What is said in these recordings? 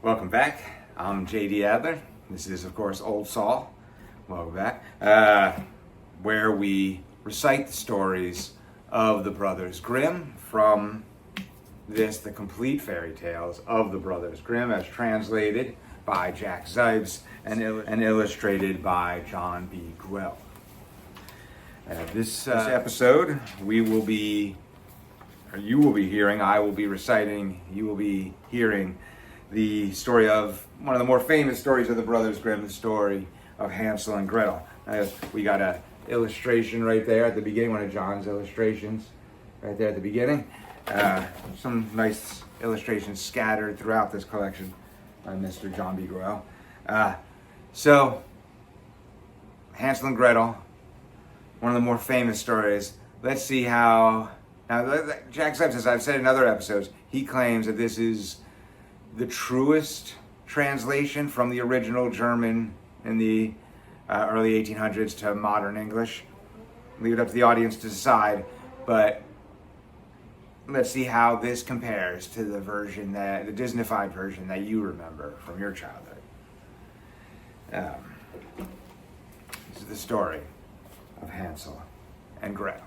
Welcome back. I'm JD Adler. This is, of course, Old Saul. Welcome back. Where we recite the stories of the brothers Grimm from the complete fairy tales of the brothers Grimm, as translated by Jack Zibes and illustrated by John B. Gruelle. This episode, you will be hearing, I will be reciting, you will be hearing the story of one of the more famous stories of the Brothers Grimm, the story of Hansel and Gretel. We got an illustration right there at the beginning, one of John's illustrations right there at the beginning. Some nice illustrations scattered throughout this collection by Mr. John B. Gruelle. So, Hansel and Gretel, one of the more famous stories. Let's see how... Now, Jack Zibes, as I've said in other episodes, he claims that this is the truest translation from the original German in the early 1800s to modern English. Leave it up to the audience to decide, but let's see how this compares to the Disneyfied version that you remember from your childhood. This is the story of Hansel and Gretel.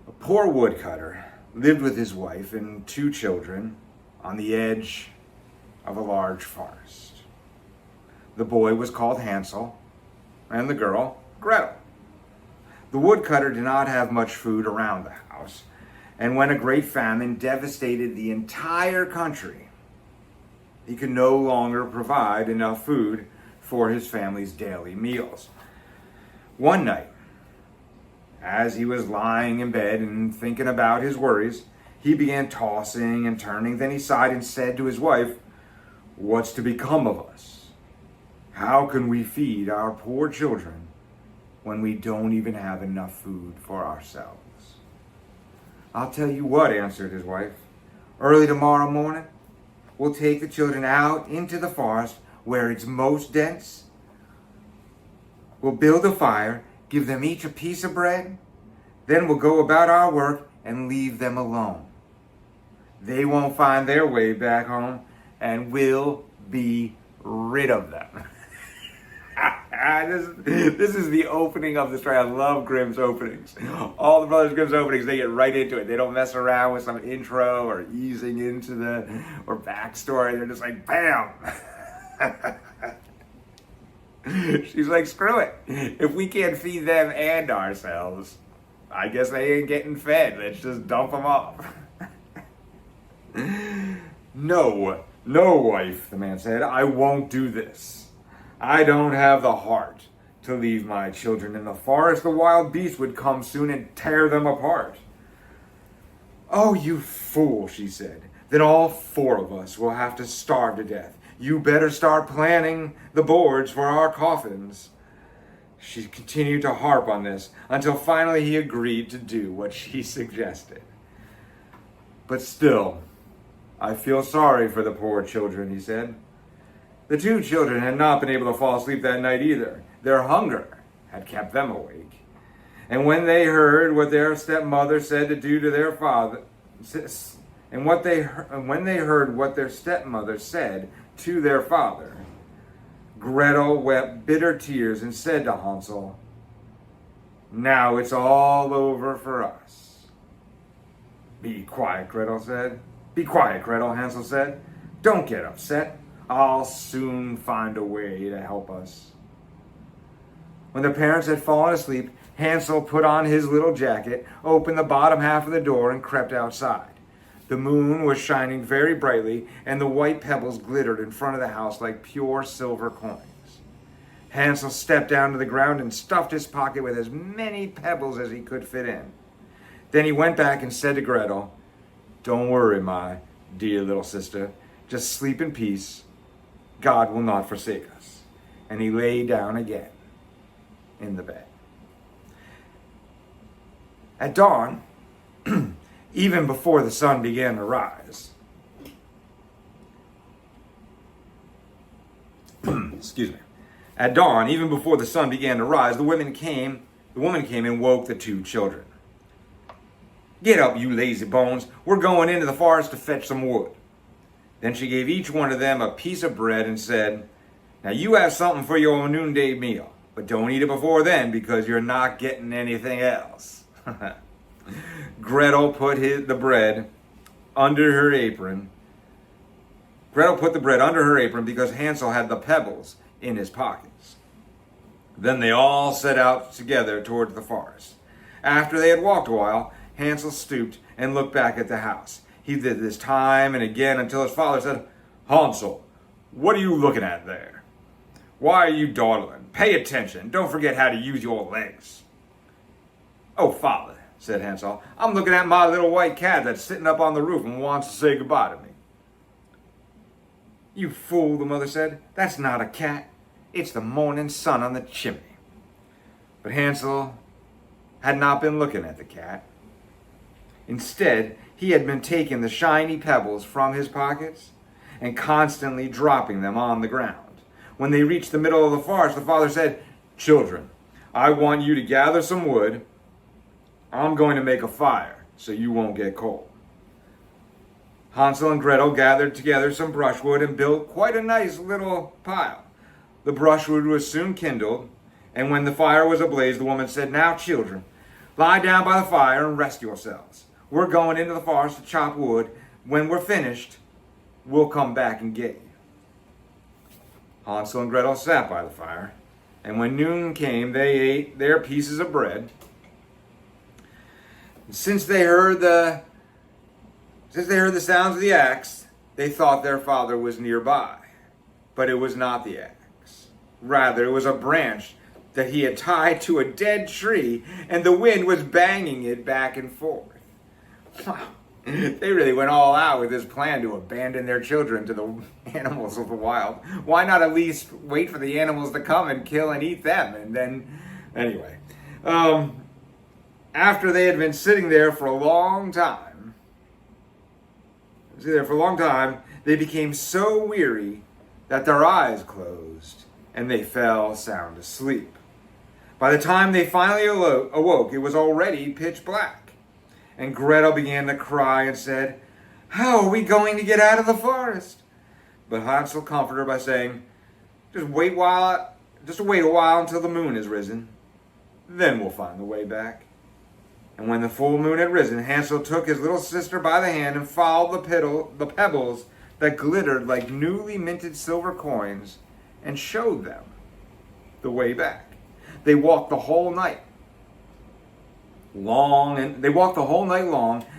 A poor woodcutter lived with his wife and 2 children on the edge of a large forest. The boy was called Hansel and the girl Gretel. The woodcutter did not have much food around the house, and when a great famine devastated the entire country, he could no longer provide enough food for his family's daily meals. One night, as he was lying in bed and thinking about his worries, he began tossing and turning. Then he sighed and said to his wife, "What's to become of us? How can we feed our poor children when we don't even have enough food for ourselves?" "I'll tell you what," answered his wife. "Early tomorrow morning, we'll take the children out into the forest where it's most dense. We'll build a fire, give them each a piece of bread. Then we'll go about our work and leave them alone. They won't find their way back home, and we'll be rid of them." This is the opening of the story. I love Grimm's openings. All the Brothers Grimm's openings, they get right into it. They don't mess around with some intro or easing into or backstory. They're just like, bam! She's like, screw it. If we can't feed them and ourselves, I guess they ain't getting fed. Let's just dump them off. No, wife, the man said. "I won't do this. I don't have the heart to leave my children in the forest. The wild beasts would come soon and tear them apart." "Oh, you fool," she said. "Then all 4 of us will have to starve to death. You better start planning the boards for our coffins." She continued to harp on this until finally he agreed to do what she suggested. "But still, I feel sorry for the poor children," he said. The 2 children had not been able to fall asleep that night either. Their hunger had kept them awake. And when they heard what their stepmother said to do to their father, when they heard what their stepmother said to their father, Gretel wept bitter tears and said to Hansel, "Now it's all over for us." "Be quiet," Gretel said. "Be quiet, Gretel," Hansel said. "Don't get upset. I'll soon find a way to help us." When the parents had fallen asleep, Hansel put on his little jacket, opened the bottom half of the door, and crept outside. The moon was shining very brightly, and the white pebbles glittered in front of the house like pure silver coins. Hansel stepped down to the ground and stuffed his pocket with as many pebbles as he could fit in. Then he went back and said to Gretel, "Don't worry, my dear little sister. Just sleep in peace. God will not forsake us." And he lay down again in the bed. At dawn, even before the sun began to rise, excuse me. At dawn, even before the sun began to rise, the woman came and woke the 2 children. "Get up, you lazy bones. We're going into the forest to fetch some wood." Then she gave each one of them a piece of bread and said, "Now you have something for your noonday meal, but don't eat it before then because you're not getting anything else." Gretel put the bread under her apron. Gretel put the bread under her apron because Hansel had the pebbles in his pockets. Then they all set out together towards the forest. After they had walked a while, Hansel stooped and looked back at the house. He did this time and again until his father said, "Hansel, what are you looking at there? Why are you dawdling? Pay attention. Don't forget how to use your legs." "Oh, father," said Hansel, "I'm looking at my little white cat that's sitting up on the roof and wants to say goodbye to me." "You fool," the mother said. "That's not a cat. It's the morning sun on the chimney." But Hansel had not been looking at the cat. Instead, he had been taking the shiny pebbles from his pockets and constantly dropping them on the ground. When they reached the middle of the forest, the father said, "Children, I want you to gather some wood. I'm going to make a fire so you won't get cold." Hansel and Gretel gathered together some brushwood and built quite a nice little pile. The brushwood was soon kindled, and when the fire was ablaze, the woman said, "Now, children, lie down by the fire and rest yourselves. We're going into the forest to chop wood. When we're finished, we'll come back and get you." Hansel and Gretel sat by the fire, and when noon came, they ate their pieces of bread. Since they heard the sounds of the axe, they thought their father was nearby. But it was not the axe. Rather, it was a branch that he had tied to a dead tree, and the wind was banging it back and forth. Wow. They really went all out with this plan to abandon their children to the animals of the wild. Why not at least wait for the animals to come and kill and eat them? And then, anyway. After they had been sitting there for a long time, they became so weary that their eyes closed and they fell sound asleep. By the time they finally awoke, it was already pitch black. And Gretel began to cry and said, "How are we going to get out of the forest?" But Hansel comforted her by saying, Just wait a while until the moon has risen. Then we'll find the way back." And when the full moon had risen, Hansel took his little sister by the hand and followed the pebbles that glittered like newly minted silver coins and showed them the way back. They walked the whole night long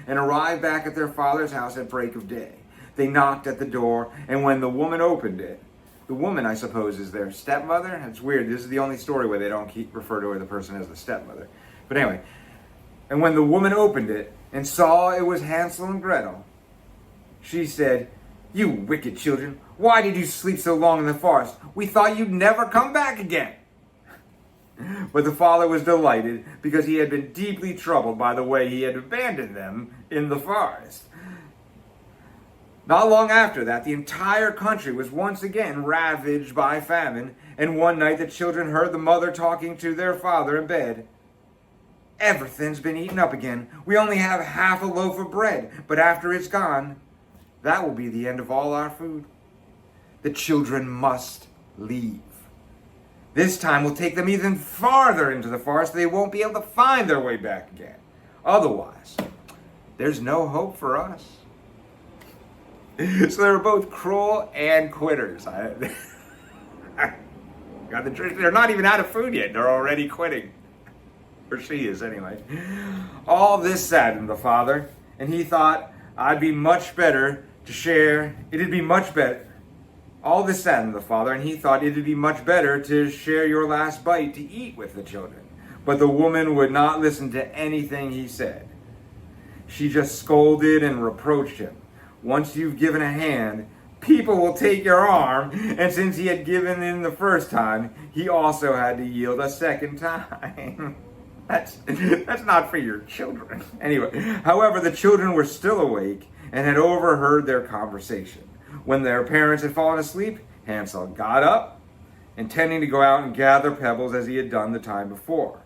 and arrived back at their father's house at break of day. They knocked at the door, and when the woman opened it, the woman, I suppose, is their stepmother. It's weird. This is the only story where they don't refer to the person as the stepmother. But anyway, and when the woman opened it and saw it was Hansel and Gretel, she said, "You wicked children, why did you sleep so long in the forest? We thought you'd never come back again." But the father was delighted because he had been deeply troubled by the way he had abandoned them in the forest. Not long after that, the entire country was once again ravaged by famine, and one night the children heard the mother talking to their father in bed. "Everything's been eaten up again. We only have half a loaf of bread, but after it's gone, that will be the end of all our food. The children must leave. This time we'll take them even farther into the forest. They won't be able to find their way back again. Otherwise, there's no hope for us." So they were both cruel and quitters. Got the trick. They're not even out of food yet. They're already quitting. Or she is, anyway. All this saddened the father, and he thought it'd be much better to share your last bite to eat with the children. But the woman would not listen to anything he said. She just scolded and reproached him. "Once you've given a hand, people will take your arm." And since he had given in the first time, he also had to yield a second time. That's not for your children. Anyway, however, the children were still awake and had overheard their conversation. When their parents had fallen asleep, Hansel got up, intending to go out and gather pebbles as he had done the time before.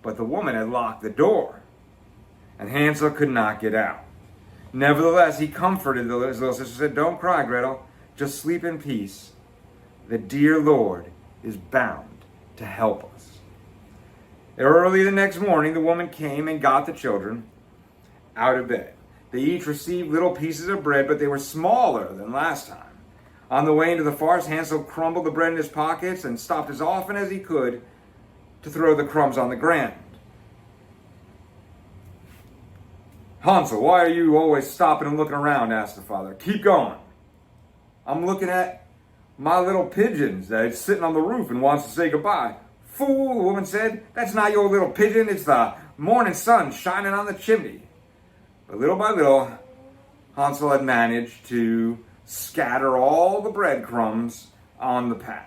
But the woman had locked the door, and Hansel could not get out. Nevertheless, he comforted his little sister, said, "Don't cry, Gretel. Just sleep in peace. The dear Lord is bound to help us." Early the next morning, the woman came and got the children out of bed. They each received little pieces of bread, but they were smaller than last time. On the way into the forest, Hansel crumbled the bread in his pockets and stopped as often as he could to throw the crumbs on the ground. "Hansel, why are you always stopping and looking around?" asked the father. "Keep going." "I'm looking at my little pigeons that's sitting on the roof and wants to say goodbye." "Fool," the woman said. "That's not your little pigeon. It's the morning sun shining on the chimney." But little by little, Hansel had managed to scatter all the breadcrumbs on the path.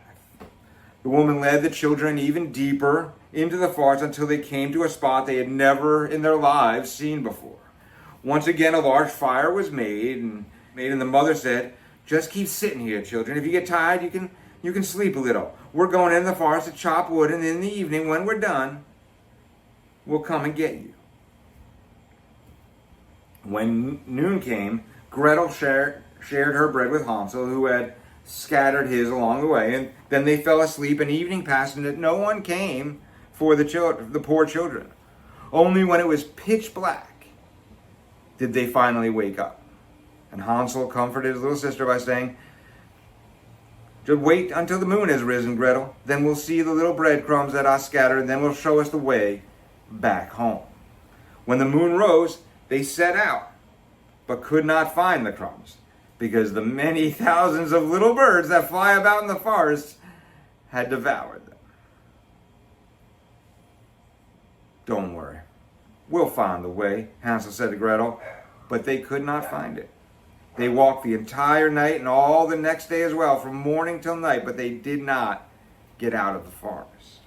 The woman led the children even deeper into the forest until they came to a spot they had never in their lives seen before. Once again, a large fire was made, and the mother said, "Just keep sitting here, children. If you get tired, you can sleep a little. We're going in the forest to chop wood, and in the evening, when we're done, we'll come and get you." When noon came, Gretel shared her bread with Hansel, who had scattered his along the way, and then they fell asleep, and evening passed, and no one came for the poor children. Only when it was pitch black did they finally wake up. And Hansel comforted his little sister by saying, "Just wait until the moon has risen, Gretel. Then we'll see the little breadcrumbs that I scattered, and then will show us the way back home." When the moon rose, they set out, but could not find the crumbs, because the many thousands of little birds that fly about in the forest had devoured them. "Don't worry, we'll find the way," Hansel said to Gretel, but they could not find it. They walked the entire night and all the next day as well, from morning till night, but they did not get out of the forest.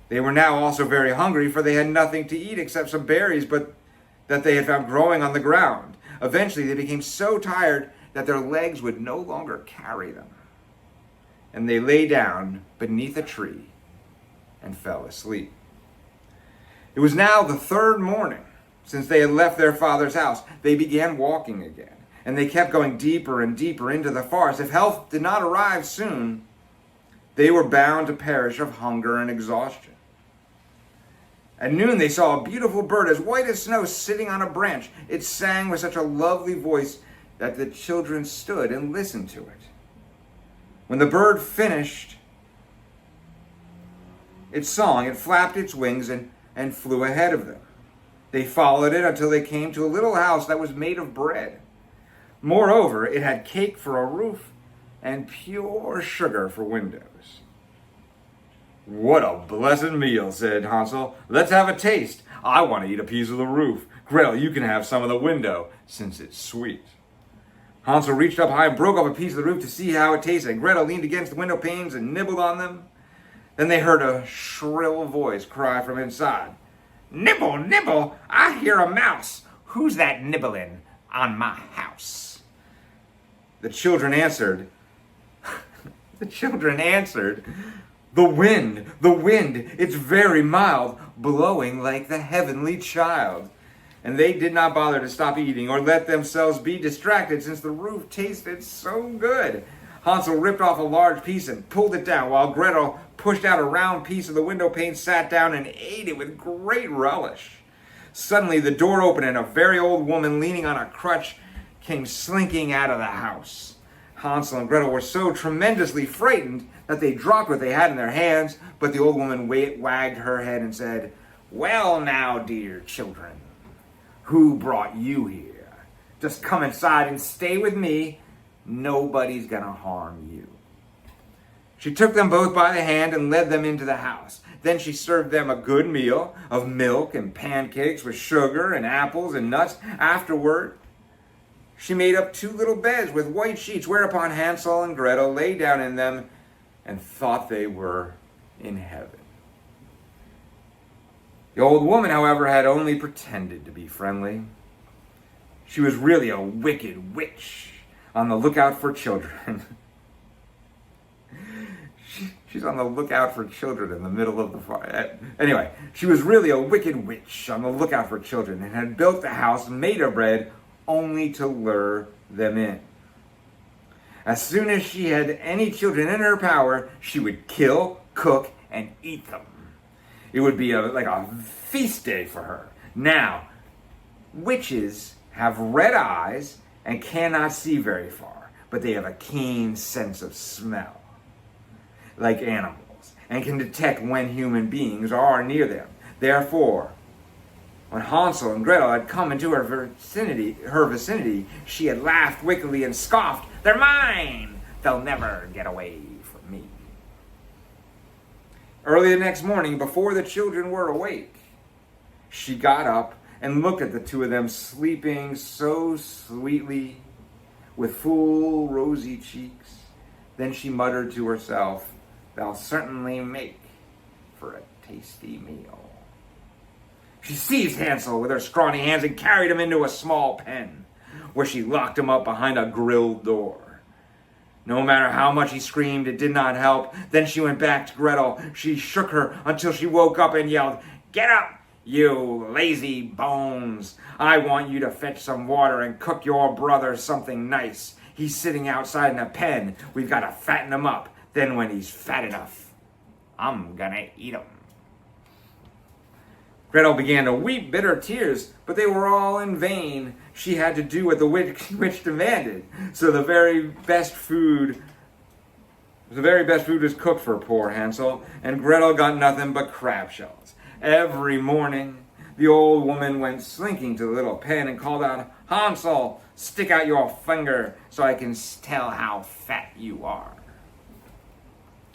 They were now also very hungry, for they had nothing to eat except some berries that they had found growing on the ground. Eventually, they became so tired that their legs would no longer carry them, and they lay down beneath a tree and fell asleep. It was now the third morning since they had left their father's house. They began walking again, and they kept going deeper and deeper into the forest. If help did not arrive soon, they were bound to perish of hunger and exhaustion. At noon, they saw a beautiful bird as white as snow sitting on a branch. It sang with such a lovely voice that the children stood and listened to it. When the bird finished its song, it flapped its wings and flew ahead of them. They followed it until they came to a little house that was made of bread. Moreover, it had cake for a roof and pure sugar for windows. "What a blessed meal," said Hansel. "Let's have a taste. I want to eat a piece of the roof. Gretel, you can have some of the window, since it's sweet." Hansel reached up high and broke off a piece of the roof to see how it tasted. Gretel leaned against the window panes and nibbled on them. Then they heard a shrill voice cry from inside, "Nibble, nibble, I hear a mouse. Who's that nibbling on my house?" The children answered, "The wind, it's very mild, blowing like the heavenly child." And they did not bother to stop eating or let themselves be distracted, since the roof tasted so good. Hansel ripped off a large piece and pulled it down, while Gretel pushed out a round piece of the window pane, sat down, and ate it with great relish. Suddenly the door opened, and a very old woman leaning on a crutch came slinking out of the house. Hansel and Gretel were so tremendously frightened that they dropped what they had in their hands, but the old woman wagged her head and said, "Well now, dear children, who brought you here? Just come inside and stay with me. Nobody's gonna harm you." She took them both by the hand and led them into the house. Then she served them a good meal of milk and pancakes with sugar and apples and nuts. Afterward, she made up 2 little beds with white sheets, whereupon Hansel and Gretel lay down in them and thought they were in heaven. The old woman, however, had only pretended to be friendly. She was really a wicked witch on the lookout for children. She's on the lookout for children in the middle of the fire. Anyway, she was really a wicked witch on the lookout for children, and had built the house and made her bread only to lure them in. As soon as she had any children in her power, she would kill, cook, and eat them. It would be like a feast day for her. Now, witches have red eyes and cannot see very far, but they have a keen sense of smell, like animals, and can detect when human beings are near them. Therefore, when Hansel and Gretel had come into her vicinity, she had laughed wickedly and scoffed, "They're mine! They'll never get away from me." Early the next morning, before the children were awake, she got up and looked at the two of them sleeping so sweetly with full rosy cheeks. Then she muttered to herself, "They'll certainly make for a tasty meal." She seized Hansel with her scrawny hands and carried him into a small pen, where she locked him up behind a grilled door. No matter how much he screamed, it did not help. Then she went back to Gretel. She shook her until she woke up and yelled, "Get up, you lazy bones! I want you to fetch some water and cook your brother something nice. He's sitting outside in a pen. We've got to fatten him up. Then when he's fat enough, I'm gonna eat him." Gretel began to weep bitter tears, but they were all in vain. She had to do what the witch demanded. So the very best food was cooked for poor Hansel, and Gretel got nothing but crab shells. Every morning, the old woman went slinking to the little pen and called out, "Hansel, stick out your finger so I can tell how fat you are."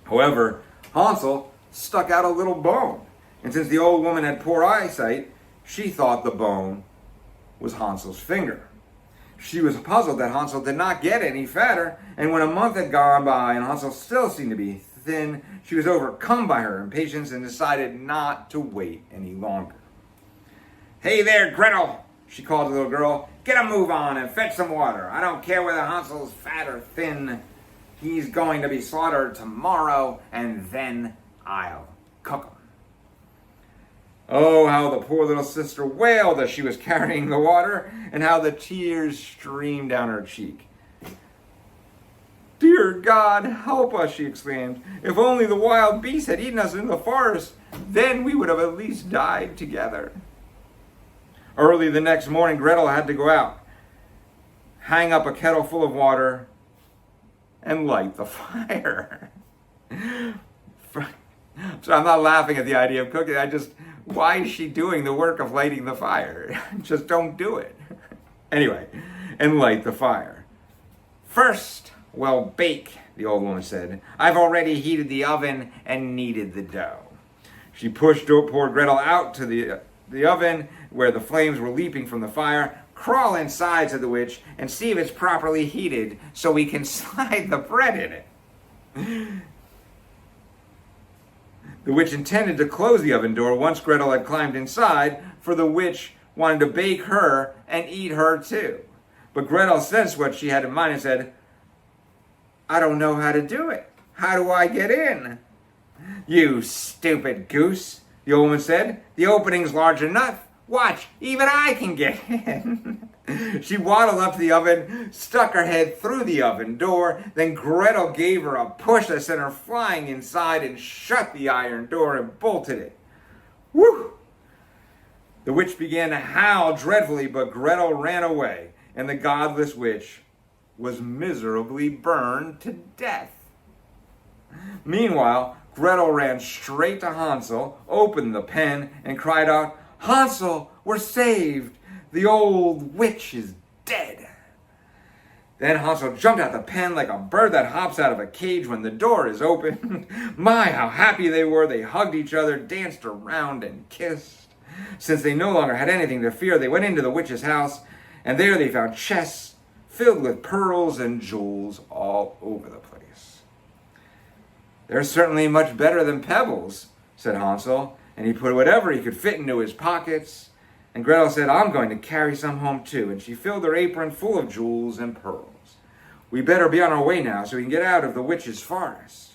However, Hansel stuck out a little bone. And since the old woman had poor eyesight, she thought the bone was Hansel's finger. She was puzzled that Hansel did not get any fatter, and when a month had gone by and Hansel still seemed to be thin, she was overcome by her impatience and decided not to wait any longer. "Hey there, Gretel," she called to the little girl. "Get a move on and fetch some water. I don't care whether Hansel's fat or thin. He's going to be slaughtered tomorrow, and then I'll cook him." Oh, how the poor little sister wailed as she was carrying the water, and how the tears streamed down her cheek. "Dear God, help us," she exclaimed. "If only the wild beasts had eaten us in the forest, then we would have at least died together." Early the next morning, Gretel had to go out, hang up a kettle full of water, and light the fire. So I'm not laughing at the idea of cooking. Why is she doing the work of lighting the fire? Just don't do it. Anyway, and light the fire. "First, we'll bake," the old woman said. "I've already heated the oven and kneaded the dough." She pushed poor Gretel out to the oven where the flames were leaping from the fire. "Crawl inside," said the witch, "and see if it's properly heated so we can slide the bread in it." The witch intended to close the oven door once Gretel had climbed inside, for the witch wanted to bake her and eat her too. But Gretel sensed what she had in mind and said, "I don't know how to do it. How do I get in?" "You stupid goose," the old woman said. "The opening's large enough. Watch, even I can get in." She waddled up to the oven, stuck her head through the oven door, then Gretel gave her a push that sent her flying inside and shut the iron door and bolted it. Whew! The witch began to howl dreadfully, but Gretel ran away, and the godless witch was miserably burned to death. Meanwhile, Gretel ran straight to Hansel, opened the pen, and cried out, "Hansel, we're saved! The old witch is dead." Then Hansel jumped out the pen like a bird that hops out of a cage when the door is open. My, how happy they were. They hugged each other, danced around, and kissed. Since they no longer had anything to fear, they went into the witch's house, and there they found chests filled with pearls and jewels all over the place. "They're certainly much better than pebbles," said Hansel, and he put whatever he could fit into his pockets. And Gretel said, "I'm going to carry some home too," and she filled her apron full of jewels and pearls. "We better be on our way now so we can get out of the witch's forest."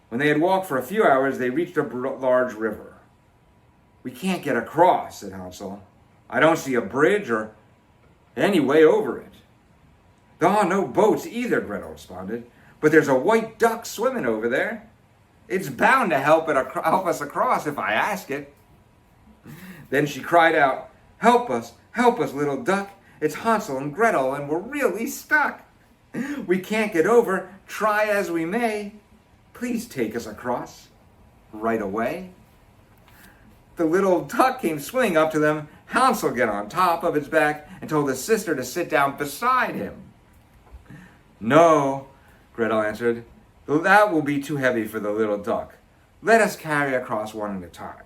When they had walked for a few hours, they reached a large river. "We can't get across," said Hansel. "I don't see a bridge or..." any way over it. There are no boats either, Gretel responded, but there's a white duck swimming over there. It's bound to help us across if I ask it. Then she cried out, help us, little duck. It's Hansel and Gretel, and we're really stuck. We can't get over, try as we may. Please take us across right away." The little duck came swimming up to them. Hansel got on top of its back and told his sister to sit down beside him. "No," Gretel answered, "that will be too heavy for the little duck. Let us carry across one at a time."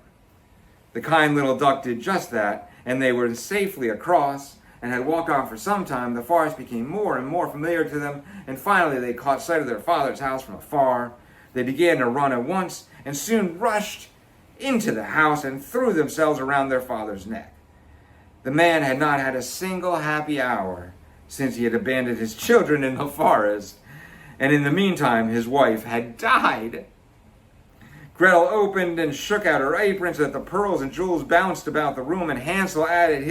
The kind little duck did just that, and they were safely across and had walked on for some time. The forest became more and more familiar to them, and finally they caught sight of their father's house from afar. They began to run at once and soon rushed into the house and threw themselves around their father's neck. The man had not had a single happy hour since he had abandoned his children in the forest, and in the meantime his wife had died. Gretel opened and shook out her apron so that the pearls and jewels bounced about the room, and Hansel added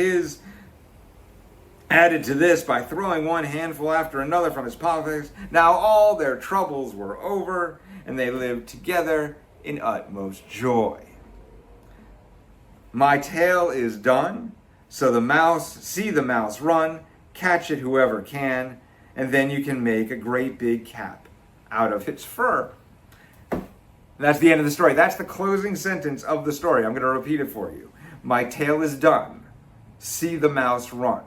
to this by throwing one handful after another from his pockets. Now all their troubles were over, and they lived together in utmost joy. My tale is done, so see the mouse run, catch it whoever can, and then you can make a great big cap out of its fur. That's the end of the story. That's the closing sentence of the story. I'm going to repeat it for you. My tale is done. See the mouse run.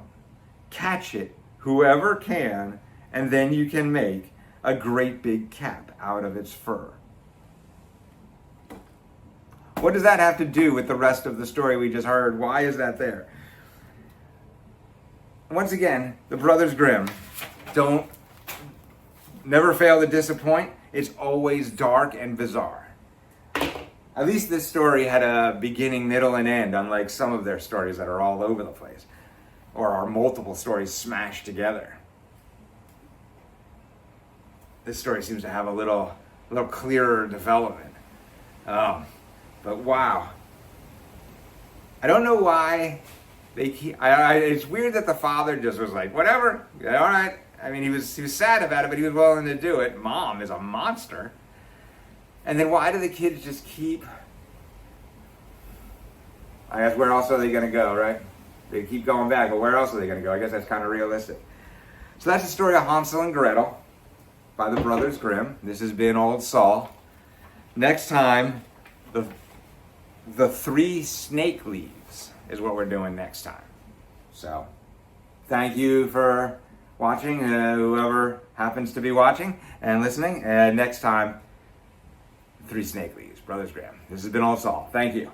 Catch it, whoever can, and then you can make a great big cap out of its fur. What does that have to do with the rest of the story we just heard? Why is that there? Once again, the Brothers Grimm never fail to disappoint. It's always dark and bizarre. At least this story had a beginning, middle, and end, unlike some of their stories that are all over the place, or are multiple stories smashed together. This story seems to have a little clearer development. But wow. I don't know why it's weird that the father just was like, whatever, yeah, all right. I mean, he was sad about it, but he was willing to do it. Mom is a monster. And then why do the kids just keep... I guess where else are they going to go, right? They keep going back, but where else are they going to go? I guess that's kind of realistic. So that's the story of Hansel and Gretel by the Brothers Grimm. This has been Old Saul. Next time, the 3 snake leaves is what we're doing next time. So, thank you for watching, whoever happens to be watching and listening. And next time, 3 snake leaves, Brothers Grimm. This has been Old Saul. Thank you.